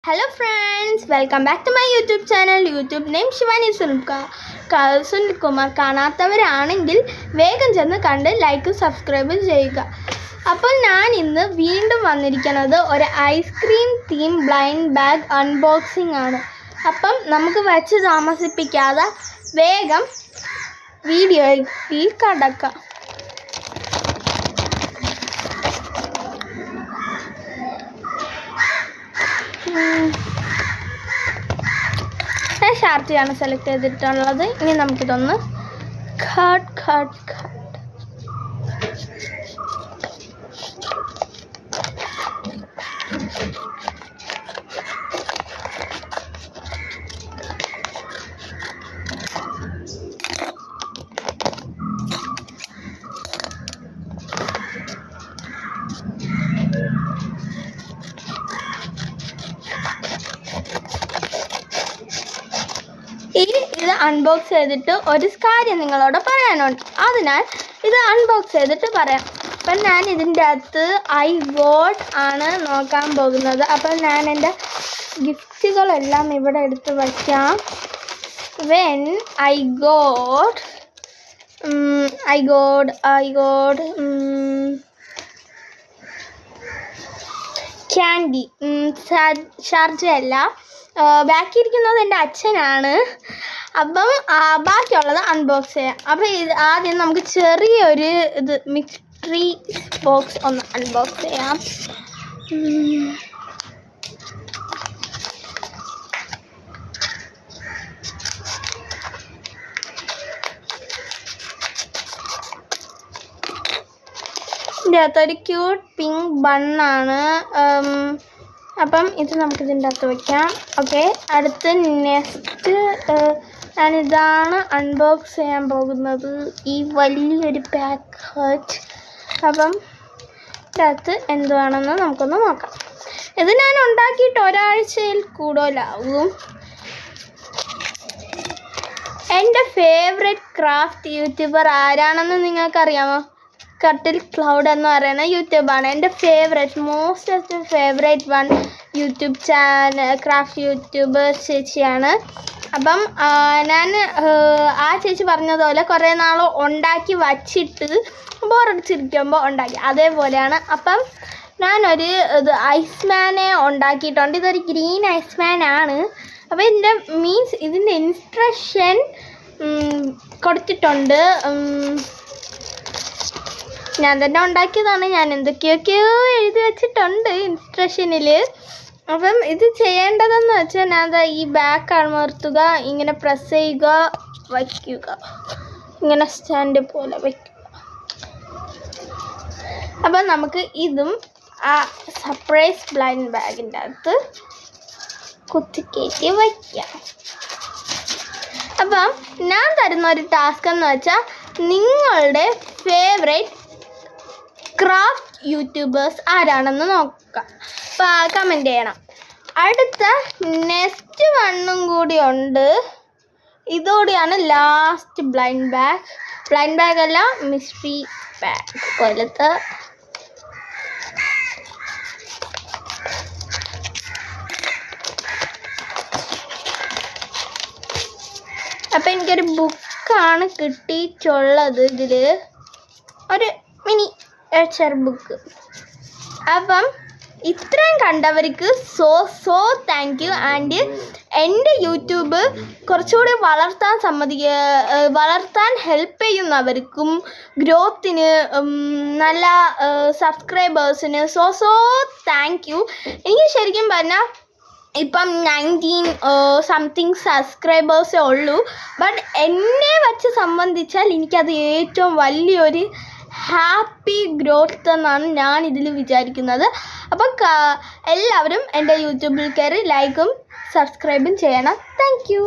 Hello friends, welcome back to my YouTube channel. YouTube name Shivani Sunilkumar. കാണാത്തവരാണെങ്കിൽ വേഗം ചെന്ന് കണ്ട് like subscribe ചെയ്യുക. അപ്പോൾ ഞാൻ ഇന്ന് വീണ്ടും വന്നിരിക്കുന്നത് ഒരു ice cream theme blind bag unboxing ആണ്. അപ്പം നമുക്ക് വച്ച് താമസിപ്പിക്കാതെ വേഗം വീഡിയോയിൽ കടക്കാം. ഞാൻ ഷാർട്ടിയാണ് സെലക്ട് ചെയ്തിട്ടുള്ളത്. ഇനി നമുക്കിതൊന്ന് കട്ട് ഇനി ഇത് അൺബോക്സ് ചെയ്തിട്ട് ഒരു കാര്യം നിങ്ങളോട് പറയാനുണ്ട്. അതിനാൽ ഇത് അൺബോക്സ് ചെയ്തിട്ട് പറയാം. അപ്പം ഞാൻ ഇതിൻ്റെ അകത്ത് iWord ആണ് നോക്കാൻ പോകുന്നത്. അപ്പം ഞാൻ എൻ്റെ ഗിഫ്റ്റുകളെല്ലാം ഇവിടെ എടുത്ത് വയ്ക്കാം. വെൻ I got ക്യാൻഡി ഷാർജയല്ല, ബാക്കിയിരിക്കുന്നത് എൻ്റെ അച്ഛനാണ്. അപ്പം ബാക്കിയുള്ളത് അൺബോക്സ് ചെയ്യാം. അപ്പം ഇത് ആദ്യം നമുക്ക് ചെറിയൊരു മിസ്റ്ററി ബോക്സ് ഒന്ന് അൺബോക്സ് ചെയ്യാം. ഇതിൻ്റെ അകത്തൊരു ക്യൂട്ട് പിങ്ക് ബണ്ണാണ്. അപ്പം ഇത് നമുക്കിതിൻ്റെ അകത്ത് വയ്ക്കാം. ഓക്കെ, അടുത്ത് നെക്സ്റ്റ് ഞാനിതാണ് അൺബോക്സ് ചെയ്യാൻ പോകുന്നത്, ഈ വലിയൊരു പാക്കറ്റ്. അപ്പം ഇതിൻ്റെ അകത്ത് എന്തുവാണെന്ന് നമുക്കൊന്ന് നോക്കാം. ഇത് ഞാൻ ഉണ്ടാക്കിയിട്ട് ഒരാഴ്ചയിൽ കൂടുതലാകും. എൻ്റെ ഫേവറേറ്റ് ക്രാഫ്റ്റ് യൂട്യൂബർ ആരാണെന്ന് നിങ്ങൾക്കറിയാമോ? കട്ടിൽ ക്ലൗഡ് എന്ന് പറയുന്ന യൂട്യൂബാണ് എൻ്റെ most favourite one YouTube channel. Craft YouTuber ചേച്ചിയാണ്. അപ്പം ഞാൻ ആ ചേച്ചി പറഞ്ഞതുപോലെ കുറേ നാൾ ഉണ്ടാക്കി വച്ചിട്ട് ബോറടിച്ചിരിക്കുമ്പോൾ ഉണ്ടാക്കി അതേപോലെയാണ്. അപ്പം ഞാനൊരു ഐസ്മാനെ ഉണ്ടാക്കിയിട്ടുണ്ട്. ഇതൊരു ഗ്രീൻ ഐസ്മാൻ ആണ്. അപ്പോൾ ഇതിൻ്റെ ഇൻസ്ട്രക്ഷൻ കൊടുത്തിട്ടുണ്ട്. ഞാൻ തന്നെ ഉണ്ടാക്കിയതാണ്. ഞാൻ എന്തൊക്കെയൊക്കെയോ എഴുതി വെച്ചിട്ടുണ്ട് ഇൻസ്ട്രക്ഷനിൽ. അപ്പം ഇത് ചെയ്യേണ്ടതെന്ന് വെച്ചാൽ ഞാൻ ഈ ബാക്ക് അമർത്തുക, ഇങ്ങനെ പ്രസ് ചെയ്യുക, വയ്ക്കുക, ഇങ്ങനെ സ്റ്റാൻഡ് പോലെ വയ്ക്കുക. അപ്പം നമുക്ക് ഇതും ആ സർപ്രൈസ് ബ്ലൈൻഡ് ബാഗിൻ്റെ അകത്ത് കുത്തിക്കയറ്റി വയ്ക്കാം. അപ്പം ഞാൻ തരുന്ന ഒരു ടാസ്ക് എന്ന് വെച്ചാൽ നിങ്ങളുടെ ഫേവറേറ്റ് ക്രാഫ്റ്റ് യൂട്യൂബേഴ്സ് ആരാണെന്ന് നോക്കാം, കമൻറ്റ് ചെയ്യണം. അടുത്ത നെക്സ്റ്റ് വണ്ണും കൂടി ഉണ്ട്. ഇതോടെയാണ് ലാസ്റ്റ് ബ്ലൈൻഡ് ബാഗ് അല്ല, മിസ്റ്ററി ബാഗ് പോലത്തെ. അപ്പം എനിക്കൊരു ബുക്കാണ് കിട്ടിയിട്ടുള്ളത്. ഇതിൽ ഒരു മിനി ബുക്ക്. അപ്പം ഇത്രയും കണ്ടവർക്ക് സോ താങ്ക് യു. ആൻഡ് എൻ്റെ യൂട്യൂബ് കുറച്ചുകൂടി വളർത്താൻ ഹെൽപ്പ് ചെയ്യുന്നവർക്കും ഗ്രോത്തിന് നല്ല സബ്സ്ക്രൈബേഴ്സിന് സോ താങ്ക് യു. എനിക്ക് ശരിക്കും പറഞ്ഞാൽ ഇപ്പം 19 സംതിങ് സബ്സ്ക്രൈബേഴ്സേ ഉള്ളൂ. ബട്ട് എന്നെ വച്ച് സംബന്ധിച്ചാൽ എനിക്കത് ഏറ്റവും വലിയൊരു ഹാപ്പി ഗ്രോത്ത് എന്നാണ് ഞാൻ ഇതിൽ വിചാരിക്കുന്നത്. അപ്പം എല്ലാവരും എൻ്റെ യൂട്യൂബിൽ കയറി ലൈക്കും സബ്സ്ക്രൈബും ചെയ്യണം. Thank you.